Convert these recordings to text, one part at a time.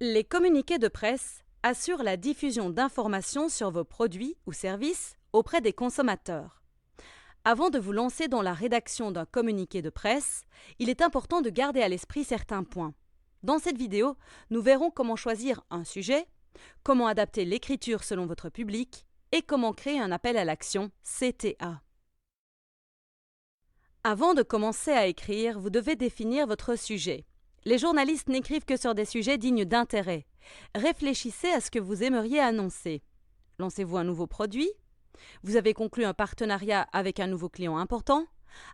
Les communiqués de presse assurent la diffusion d'informations sur vos produits ou services auprès des consommateurs. Avant de vous lancer dans la rédaction d'un communiqué de presse, il est important de garder à l'esprit certains points. Dans cette vidéo, nous verrons comment choisir un sujet, comment adapter l'écriture selon votre public et comment créer un appel à l'action CTA. Avant de commencer à écrire, vous devez définir votre sujet. Les journalistes n'écrivent que sur des sujets dignes d'intérêt. Réfléchissez à ce que vous aimeriez annoncer. Lancez-vous un nouveau produit? Vous avez conclu un partenariat avec un nouveau client important?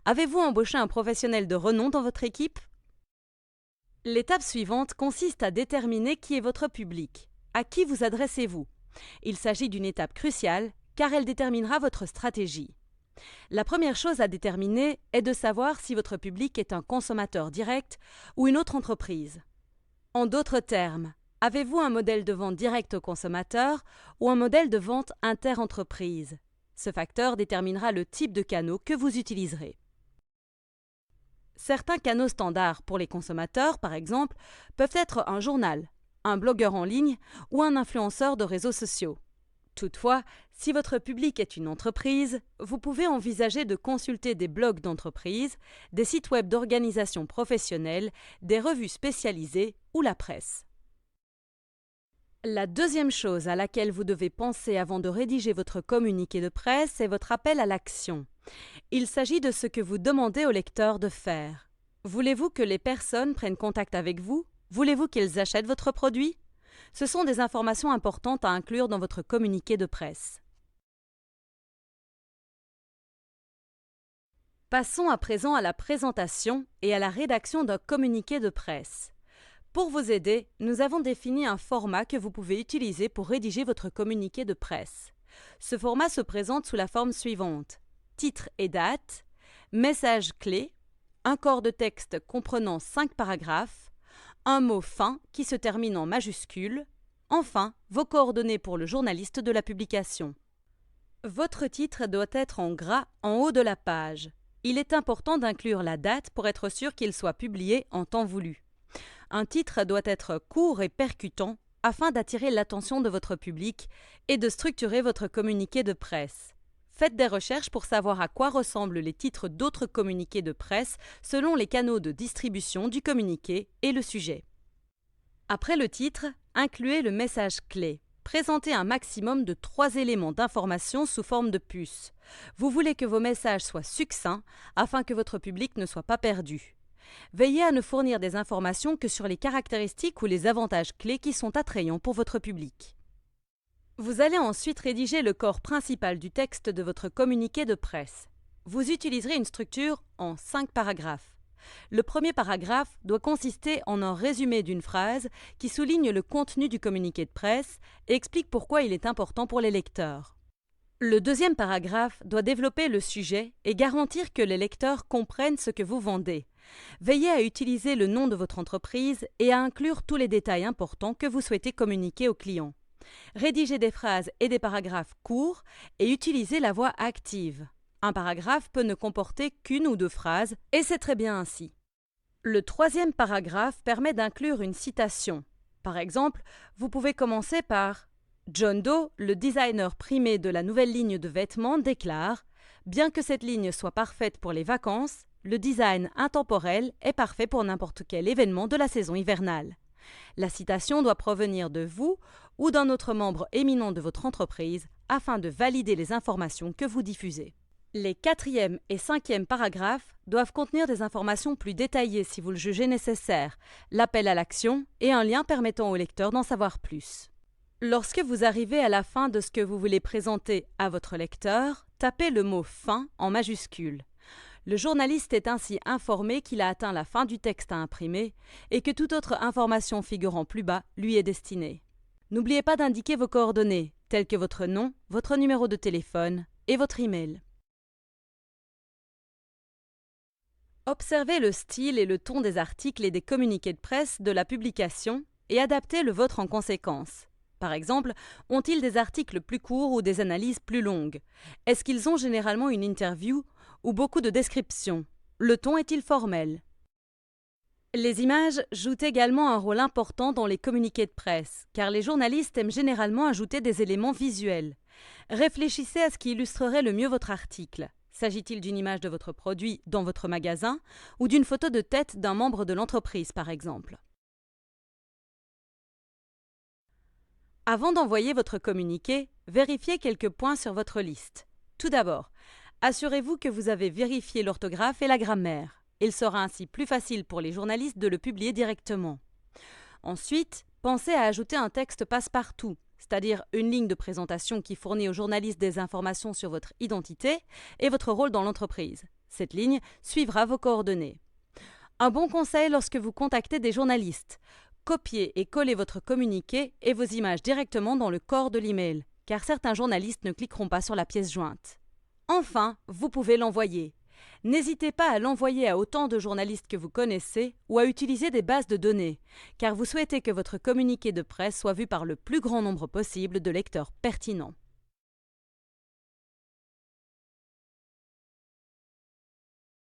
Avez-vous embauché un professionnel de renom dans votre équipe? L'étape suivante consiste à déterminer qui est votre public. À qui vous adressez-vous? Il s'agit d'une étape cruciale car elle déterminera votre stratégie. La première chose à déterminer est de savoir si votre public est un consommateur direct ou une autre entreprise. En d'autres termes, avez-vous un modèle de vente direct au consommateur ou un modèle de vente inter-entreprise? Ce facteur déterminera le type de canaux que vous utiliserez. Certains canaux standards pour les consommateurs, par exemple, peuvent être un journal, un blogueur en ligne ou un influenceur de réseaux sociaux. Toutefois, si votre public est une entreprise, vous pouvez envisager de consulter des blogs d'entreprise, des sites web d'organisations professionnelles, des revues spécialisées ou la presse. La deuxième chose à laquelle vous devez penser avant de rédiger votre communiqué de presse est votre appel à l'action. Il s'agit de ce que vous demandez au lecteur de faire. Voulez-vous que les personnes prennent contact avec vous? Voulez-vous qu'elles achètent votre produit? Ce sont des informations importantes à inclure dans votre communiqué de presse. Passons à présent à la présentation et à la rédaction d'un communiqué de presse. Pour vous aider, nous avons défini un format que vous pouvez utiliser pour rédiger votre communiqué de presse. Ce format se présente sous la forme suivante: titre et date, message clé, un corps de texte comprenant 5 paragraphes, un mot fin qui se termine en majuscule, enfin, vos coordonnées pour le journaliste de la publication. Votre titre doit être en gras en haut de la page. Il est important d'inclure la date pour être sûr qu'il soit publié en temps voulu. Un titre doit être court et percutant afin d'attirer l'attention de votre public et de structurer votre communiqué de presse. Faites des recherches pour savoir à quoi ressemblent les titres d'autres communiqués de presse selon les canaux de distribution du communiqué et le sujet. Après le titre, incluez le message clé. Présentez un maximum de 3 éléments d'information sous forme de puce. Vous voulez que vos messages soient succincts afin que votre public ne soit pas perdu. Veillez à ne fournir des informations que sur les caractéristiques ou les avantages clés qui sont attrayants pour votre public. Vous allez ensuite rédiger le corps principal du texte de votre communiqué de presse. Vous utiliserez une structure en 5 paragraphes. Le premier paragraphe doit consister en un résumé d'une phrase qui souligne le contenu du communiqué de presse et explique pourquoi il est important pour les lecteurs. Le deuxième paragraphe doit développer le sujet et garantir que les lecteurs comprennent ce que vous vendez. Veillez à utiliser le nom de votre entreprise et à inclure tous les détails importants que vous souhaitez communiquer aux clients. Rédigez des phrases et des paragraphes courts et utilisez la voix active. Un paragraphe peut ne comporter qu'une ou 2 phrases et c'est très bien ainsi. Le troisième paragraphe permet d'inclure une citation. Par exemple, vous pouvez commencer par « John Doe, le designer primé de la nouvelle ligne de vêtements, déclare « Bien que cette ligne soit parfaite pour les vacances, le design intemporel est parfait pour n'importe quel événement de la saison hivernale. » La citation doit provenir de vous ou d'un autre membre éminent de votre entreprise afin de valider les informations que vous diffusez. Les 4e et 5e paragraphes doivent contenir des informations plus détaillées si vous le jugez nécessaire, l'appel à l'action et un lien permettant au lecteur d'en savoir plus. Lorsque vous arrivez à la fin de ce que vous voulez présenter à votre lecteur, tapez le mot « fin » en majuscule. Le journaliste est ainsi informé qu'il a atteint la fin du texte à imprimer et que toute autre information figurant plus bas lui est destinée. N'oubliez pas d'indiquer vos coordonnées, telles que votre nom, votre numéro de téléphone et votre email. Observez le style et le ton des articles et des communiqués de presse de la publication et adaptez le vôtre en conséquence. Par exemple, ont-ils des articles plus courts ou des analyses plus longues? Est-ce qu'ils ont généralement une interview ou beaucoup de descriptions? Le ton est-il formel? Les images jouent également un rôle important dans les communiqués de presse, car les journalistes aiment généralement ajouter des éléments visuels. Réfléchissez à ce qui illustrerait le mieux votre article. S'agit-il d'une image de votre produit dans votre magasin ou d'une photo de tête d'un membre de l'entreprise, par exemple? Avant d'envoyer votre communiqué, vérifiez quelques points sur votre liste. Tout d'abord, assurez-vous que vous avez vérifié l'orthographe et la grammaire. Il sera ainsi plus facile pour les journalistes de le publier directement. Ensuite, pensez à ajouter un texte passe-partout, c'est-à-dire une ligne de présentation qui fournit aux journalistes des informations sur votre identité et votre rôle dans l'entreprise. Cette ligne suivra vos coordonnées. Un bon conseil lorsque vous contactez des journalistes: copiez et collez votre communiqué et vos images directement dans le corps de l'email, car certains journalistes ne cliqueront pas sur la pièce jointe. Enfin, vous pouvez l'envoyer. N'hésitez pas à l'envoyer à autant de journalistes que vous connaissez ou à utiliser des bases de données, car vous souhaitez que votre communiqué de presse soit vu par le plus grand nombre possible de lecteurs pertinents.